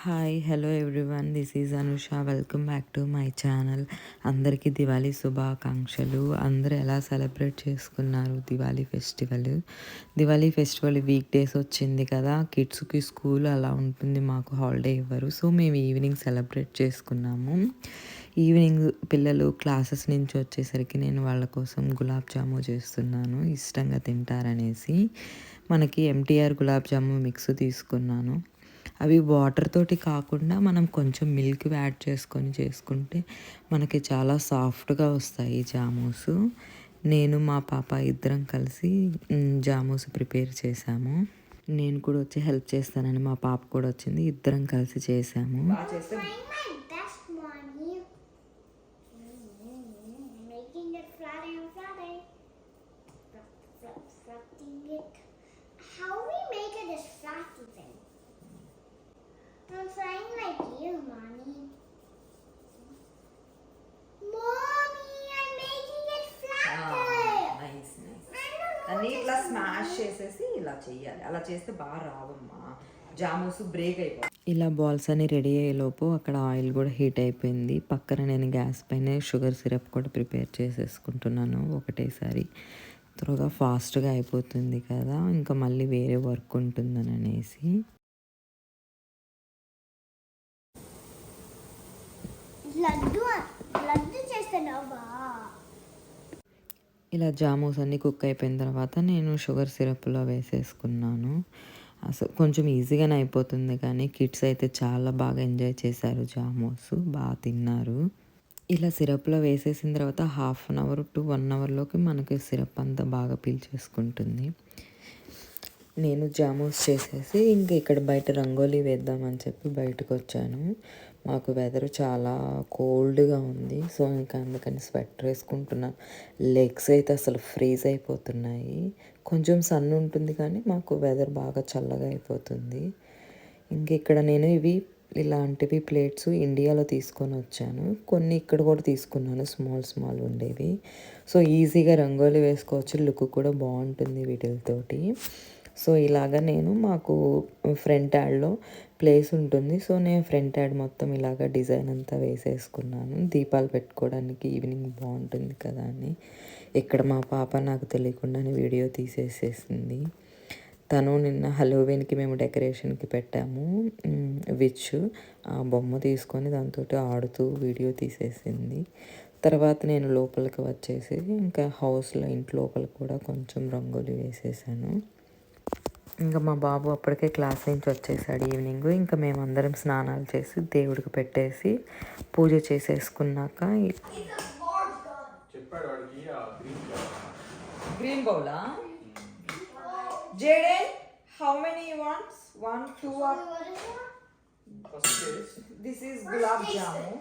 Hi hello everyone, this is Anusha. Welcome back to my channel. అందరికీ దివాళీ శుభాకాంక్షలు. అందరూ ఎలా సెలబ్రేట్ చేసుకున్నారు దివాళీ ఫెస్టివల్ వీక్ డేస్ వచ్చింది కదా, కిడ్స్కి స్కూల్ అలా ఉంటుంది, మాకు హాలిడే ఇవ్వరు. సో మేము ఈవినింగ్ సెలబ్రేట్ చేసుకున్నాము. ఈవినింగ్ పిల్లలు క్లాసెస్ నుంచి వచ్చేసరికి నేను వాళ్ళ కోసం గులాబ్ జాము చేస్తున్నాను, ఇష్టంగా తింటారనేసి. మనకి ఎంటీఆర్ గులాబ్ జాము మిక్స్ తీసుకున్నాను. అవి వాటర్ తోటి కాకుండా మనం కొంచెం మిల్క్ యాడ్ చేసుకుంటే మనకి చాలా సాఫ్ట్గా వస్తాయి జామూసు. నేను మా పాప ఇద్దరం కలిసి జామూస్ ప్రిపేర్ చేసాము. నేను కూడా వచ్చి హెల్ప్ చేస్తానని మా పాప కూడా వచ్చింది, ఇద్దరం కలిసి చేసాము. How we make it is fluffy thing. I'm trying like you, Mommy. Mommy, I'm making it flatter. Nice దాన్ని ఇట్లా స్మాష్ చేసేసి ఇలా చెయ్యాలి. అలా చేస్తే బాగా రావమ్మా, జామూస్ బ్రేక్ అయిపోయి. ఇలా బాల్స్ అన్ని రెడీ అయ్యేలోపు అక్కడ ఆయిల్ కూడా హీట్ అయిపోయింది. పక్కన నేను గ్యాస్ పైన షుగర్ సిరప్ కూడా ప్రిపేర్ చేసేసుకుంటున్నాను ఒకటేసారి. త్వరగా ఫాస్ట్గా అయిపోతుంది కదా, ఇంకా మళ్ళీ వేరే వర్క్ ఉంటుందని అనేసి. ఇలా జామూస్ అన్నీ కుక్ అయిపోయిన తర్వాత నేను షుగర్ సిరప్లో వేసేసుకున్నాను. అసలు కొంచెం ఈజీగానే అయిపోతుంది, కానీ కిడ్స్ అయితే చాలా బాగా ఎంజాయ్ చేశారు, జామూస్ బాగా తిన్నారు. ఇలా సిరప్లో వేసేసిన తర్వాత 1/2 అవర్ టు 1 అవర్లోకి మనకి సిరప్ అంతా బాగా పీల్చేసుకుంటుంది. నేను జామూస్ చేసేసి ఇంకా ఇక్కడ బయట రంగోలీ వేద్దామని చెప్పి బయటకు వచ్చాను. మాకు వెదర్ చాలా కోల్డ్గా ఉంది, సో ఇంకా అందుకని స్వెటర్ వేసుకుంటున్నాను. లెగ్స్ అయితే అసలు ఫ్రీజ్ అయిపోతున్నాయి. కొంచెం సన్ ఉంటుంది కానీ మాకు వెదర్ బాగా చల్లగా అయిపోతుంది. ఇంక ఇక్కడ నేను ఇలాంటివి ప్లేట్స్ ఇండియాలో తీసుకొని వచ్చాను, కొన్ని ఇక్కడ కూడా తీసుకున్నాను, స్మాల్ ఉండేవి. సో ఈజీగా రంగోలీ వేసుకోవచ్చు, లుక్ కూడా బాగుంటుంది వీటితోటి. సో ఇలాగ నేను మాకు ఫ్రంట్ యాడ్లో ప్లేస్ ఉంటుంది, సో నేను ఫ్రంట్ యాడ్ మొత్తం ఇలాగ డిజైన్ అంతా వేసేసుకున్నాను. దీపాలు పెట్టుకోవడానికి ఈవినింగ్ బాగుంటుంది కదా అని. ఇక్కడ మా పాప నాకు తెలియకుండానే వీడియో తీసేసేసింది. తను నిన్న హలోవీన్కి మేము డెకరేషన్కి పెట్టాము ఆ బొమ్మ తీసుకొని దాంతో ఆడుతూ వీడియో తీసేసింది. తర్వాత నేను లోపలికి వచ్చేసి ఇంకా ఇంటి లోపల కూడా కొంచెం రంగోలి వేసేసాను. ఇంకా మా బాబు అప్పటికే క్లాస్ నుంచి వచ్చేసాడు ఈవినింగ్. ఇంకా మేమందరం స్నానాలు చేసి దేవుడికి పెట్టేసి పూజ చేసేసుకున్నాక green బౌలా Jaden, how many you want? 1, 2 or... This is gulab jamun.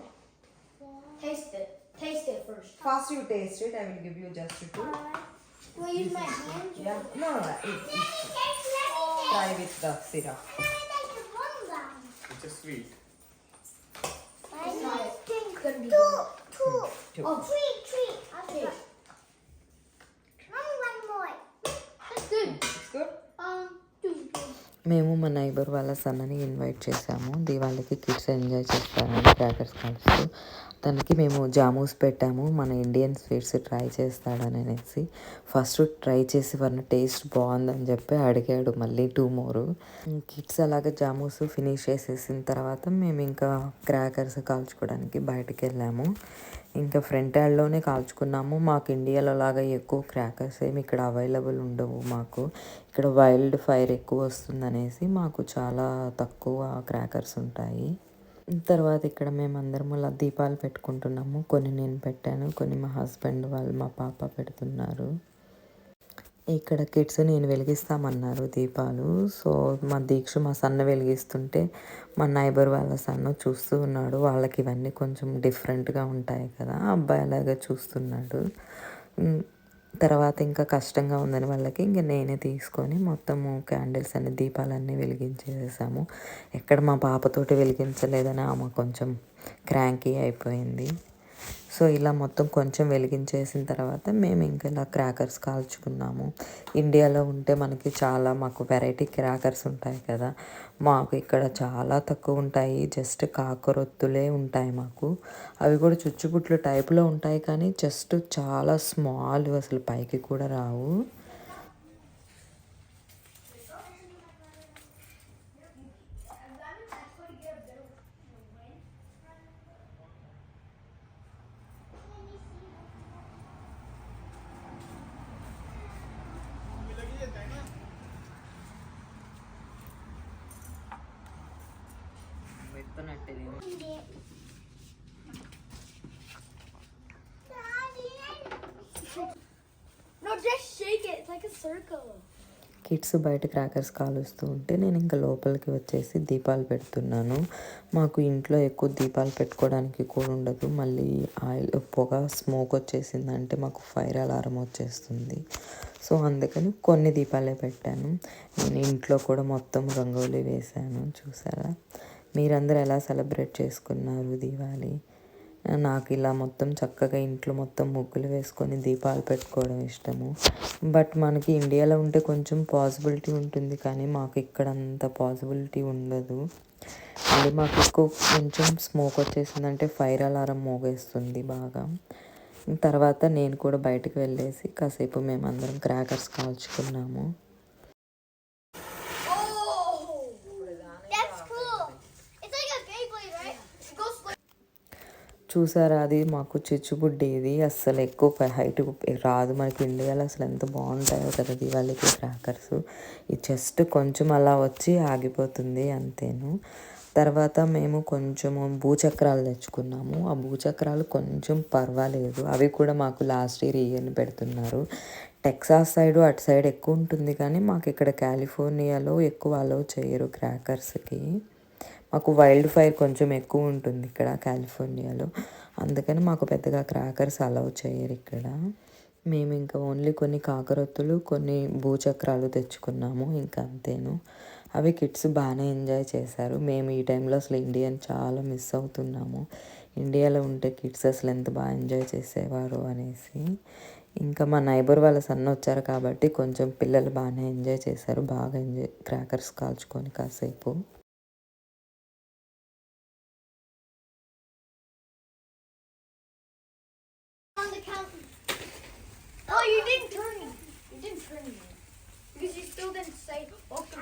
Taste it first. First you taste it, I will give you just 2. Will I use my hand? Yeah, no, try with the syrup. It's a sweet. Two. Oh, three. Okay. One more. That's good. It's good? 2. మేము మా neighbour వాళ్ళ సన్నని invite చేసాము. దీవాళికి kids enjoy చేస్తారని crackers కాల్స్తూ తనకి మేము జామూస్ పెట్టాము, మన ఇండియన్ స్వీట్స్ ట్రై చేస్తాడనేసి. ఫస్ట్ ట్రై చేసి వాళ్ళ టేస్ట్ బాగుందని చెప్పి అడిగాడు మళ్ళీ 2 more. కిడ్స్ అలాగే జామూస్ ఫినిష్ చేసేసిన తర్వాత మేము ఇంకా క్రాకర్స్ కాల్చుకోవడానికి బయటకు వెళ్ళాము. ఇంకా ఫ్రంట్ యాడ్లోనే కాల్చుకున్నాము. మాకు ఇండియాలో లాగా ఎక్కువ క్రాకర్స్ ఏమి ఇక్కడ అవైలబుల్ ఉండవు. మాకు ఇక్కడ వైల్డ్ ఫైర్ ఎక్కువ వస్తుందనేసి మాకు చాలా తక్కువ క్రాకర్స్ ఉంటాయి. తర్వాత ఇక్కడ మేమందరం అలా దీపాలు పెట్టుకుంటున్నాము. కొన్ని నేను పెట్టాను, కొన్ని మా హస్బెండ్ వాళ్ళు మా పాప పెడుతున్నారు. ఇక్కడ కిడ్స్ నేను వెలిగిస్తామన్నారు దీపాలు. సో మా సన్న వెలిగిస్తుంటే మా నైబర్ వాళ్ళ సన్న చూస్తూ ఉన్నాడు. వాళ్ళకి ఇవన్నీ కొంచెం డిఫరెంట్గా ఉంటాయి కదా, అబ్బాయి అలాగే చూస్తున్నాడు. తర్వాత ఇంకా కష్టంగా ఉందని వాళ్ళకి ఇంకా నేనే తీసుకొని మొత్తము క్యాండిల్స్ అన్ని దీపాలన్నీ వెలిగించేసాము. ఎక్కడ మా పాపతోటి వెలిగించలేదని ఆమె కొంచెం క్రాంకీ అయిపోయింది. సో ఇలా మొత్తం కొంచెం వెలిగించేసిన తర్వాత మేము ఇంకా ఇలా క్రాకర్స్ కాల్చుకున్నాము. ఇండియాలో ఉంటే మాకు వెరైటీ క్రాకర్స్ ఉంటాయి కదా, మాకు ఇక్కడ చాలా తక్కువ ఉంటాయి. జస్ట్ కాకరొత్తులే ఉంటాయి మాకు. అవి కూడా చుచ్చుబుట్లు టైప్లో ఉంటాయి కానీ జస్ట్ చాలా స్మాల్, అసలు పైకి కూడా రావు. No, just shake it. It's like a circle. Kids బయట క్రాకర్స్ కాలుస్తూ ఉంటే నేను ఇంకా లోపలికి వచ్చేసి దీపాలు పెడుతున్నాను. మాకు ఇంట్లో ఎక్కువ దీపాలు పెట్టుకోవడానికి కూడా ఉండదు. మళ్ళీ ఆయిల్ పొగ స్మోక్ వచ్చేసిందంటే మాకు ఫైర్ అలారం వచ్చేస్తుంది. సో అందుకని కొన్ని దీపాలే పెట్టాను. నేను ఇంట్లో కూడా మొత్తం రంగోలీ వేశాను. చూసారా, మీరందరూ ఎలా సెలబ్రేట్ చేసుకున్నారు దీపావళి? నాకు ఇలా మొత్తం చక్కగా ఇంట్లో మొత్తం ముగ్గులు వేసుకొని దీపాలు పెట్టుకోవడం ఇష్టము. బట్ మనకి ఇండియాలో ఉంటే కొంచెం పాసిబిలిటీ ఉంటుంది కానీ మాకు ఇక్కడ అంత పాసిబిలిటీ ఉండదు. మళ్ళీ మాకు ఎక్కువ కొంచెం స్మోక్ వచ్చేసిందంటే ఫైర్ అలారం మోగేస్తుంది బాగా. తర్వాత నేను కూడా బయటకు వెళ్ళేసి కాసేపు మేమందరం క్రాకర్స్ కాల్చుకున్నాము. చూసారా, అది మాకు చిచ్చుబుడ్డి. ఇది అస్సలు ఎక్కువ హైట్ రాదు. మనకి ఇండియాలో అసలు ఎంత బాగుంటాయో కదా దివాళీకి క్రాకర్స్. ఇది జస్ట్ కొంచెం అలా వచ్చి ఆగిపోతుంది అంతేను. తర్వాత మేము కొంచెము భూచక్రాలు తెచ్చుకున్నాము. ఆ భూచక్రాలు కొంచెం పర్వాలేదు. అవి కూడా మాకు లాస్ట్ ఇయర్ పెడుతున్నారు. టెక్సాస్ సైడు అటు సైడ్ ఎక్కువ ఉంటుంది కానీ మాకు ఇక్కడ కాలిఫోర్నియాలో ఎక్కువ అలౌ చేయరు క్రాకర్స్కి. మాకు వైల్డ్ ఫైర్ కొంచెం ఎక్కువ ఉంటుంది ఇక్కడ కాలిఫోర్నియాలో, అందుకని మాకు పెద్దగా క్రాకర్స్ అలౌ చేయరు ఇక్కడ. మేము ఇంకా ఓన్లీ కొన్ని కాకరొత్తులు, కొన్ని భూచక్రాలు తెచ్చుకున్నాము, ఇంకా అంతేను. అవి కిడ్స్ బాగానే ఎంజాయ్ చేశారు. మేము ఈ టైంలో అసలు ఇండియాని చాలా మిస్ అవుతున్నాము. ఇండియాలో ఉంటే కిడ్స్ అసలు ఎంత బాగా ఎంజాయ్ చేసేవారు అనేసి. ఇంకా మా నైబర్ వాళ్ళ సన్న వచ్చారు కాబట్టి కొంచెం పిల్లలు బాగానే ఎంజాయ్ చేశారు. బాగా క్రాకర్స్ కాల్చుకొని కాసేపు. Oh, you didn't turn me. You didn't turn me. Because you still didn't say, okay.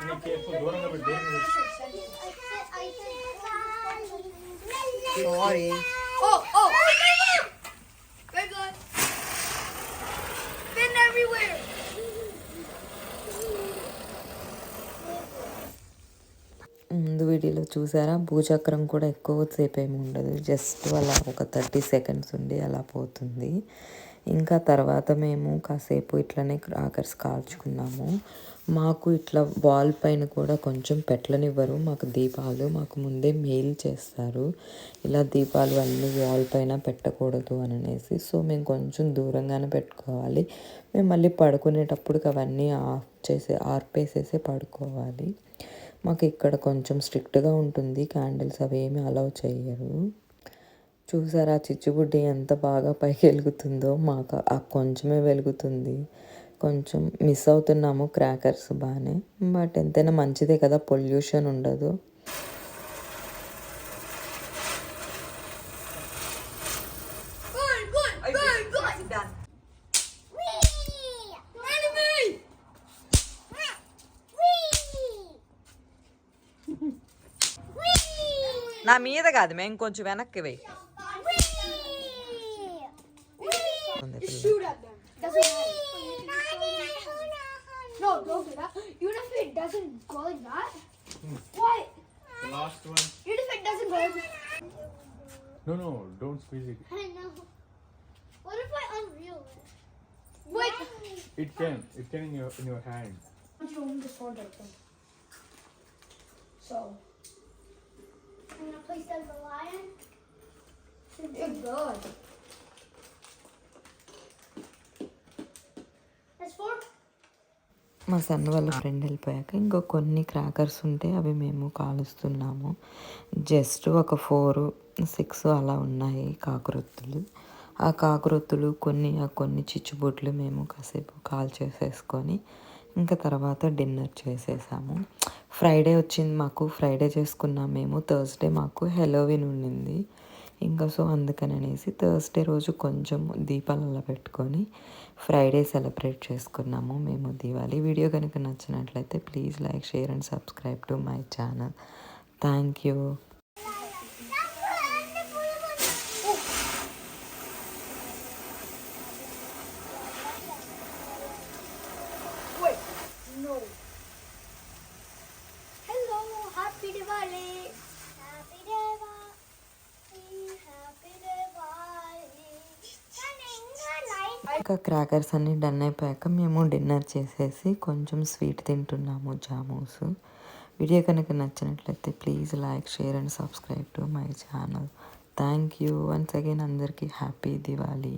Sorry. Oh. Very good. Spin everywhere. ముందు వీడియోలో చూసారా, భూచక్రం కూడా ఎక్కువ సేపు ఏమి ఉండదు. జస్ట్ అలా ఒక 30 సెకండ్స్ ఉండి అలా పోతుంది. ఇంకా తర్వాత మేము కాసేపు ఇట్లనే క్రాకర్స్ కాల్చుకున్నాము. మాకు ఇట్లా వాల్ పైన కూడా కొంచెం పెట్టలనివ్వరు మాకు దీపాలు. మాకు ముందే మెయిల్ చేస్తారు ఇలా దీపాలు అన్నీ వాల్ పైన పెట్టకూడదు అని అనేసి. సో మేము కొంచెం దూరంగానే పెట్టుకోవాలి. మేము మళ్ళీ పడుకునేటప్పటికి అవన్నీ ఆర్పేసేసి పడుకోవాలి. మాకు ఇక్కడ కొంచెం స్ట్రిక్ట్గా ఉంటుంది. క్యాండిల్స్ అవేమి అలౌ చేయరు. చూసారా చిచ్చుబుడ్డి ఎంత బాగా పైకి వెలుగుతుందో. మాకు ఆ కొంచెమే వెలుగుతుంది. కొంచెం మిస్ అవుతున్నాము క్రాకర్స్ బాగానే. బట్ ఎంతైనా మంచిదే కదా, పొల్యూషన్ ఉండదు. నా మీద కాదు, మేము కొంచెం వెనక్కి వెయ్యి. Shoot at them. Doesn't matter. No, don't do that. Even if it doesn't go like that. What? The last one. Even if it doesn't go like that. No, don't squeeze it. I know. What if I unreel it? Wait. It can in your hand. I'm showing the sword right there. So. I'm gonna place that as a lion. Good God. That's four. మా సన్న వాళ్ళ friend వెళ్ళిపోయాక ఇంకో కొన్ని crackers ఉంటే అవి మేము కాలుస్తున్నాము. Just ఒక 4-6 అలా ఉన్నాయి కాకరొత్తులు. ఆ కాకరొత్తులు కొన్ని చిచ్చుబొట్లు మేము కాసేపు కాల్చేసేసుకొని ఇంకా తర్వాత డిన్నర్ చేసేసాము. ఫ్రైడే వచ్చింది మాకు. ఫ్రైడే చేసుకున్నాం మేము. థర్స్డే మాకు హెలోవిన్ ఉండింది. ఇంకా సో అందుకననేసి థర్స్డే రోజు కొంచెం దీపాలలో పెట్టుకొని ఫ్రైడే సెలబ్రేట్ చేసుకున్నాము మేము దీవాలి. వీడియో కనుక నచ్చినట్లయితే please like, share and subscribe to my channel. Thank you. Wait, no. Hello, happy Diwali. Happy Diwali. Happy Diwali. ఇంకా క్రాకర్స్ అన్నీ డన్ అయిపోయాక మేము డిన్నర్ చేసేసి కొంచెం స్వీట్ తింటున్నాము, జామూస్. వీడియో కనుక నచ్చినట్లయితే please like, share and subscribe to my channel. Thank you once again. అందరికీ హ్యాపీ దివాళీ.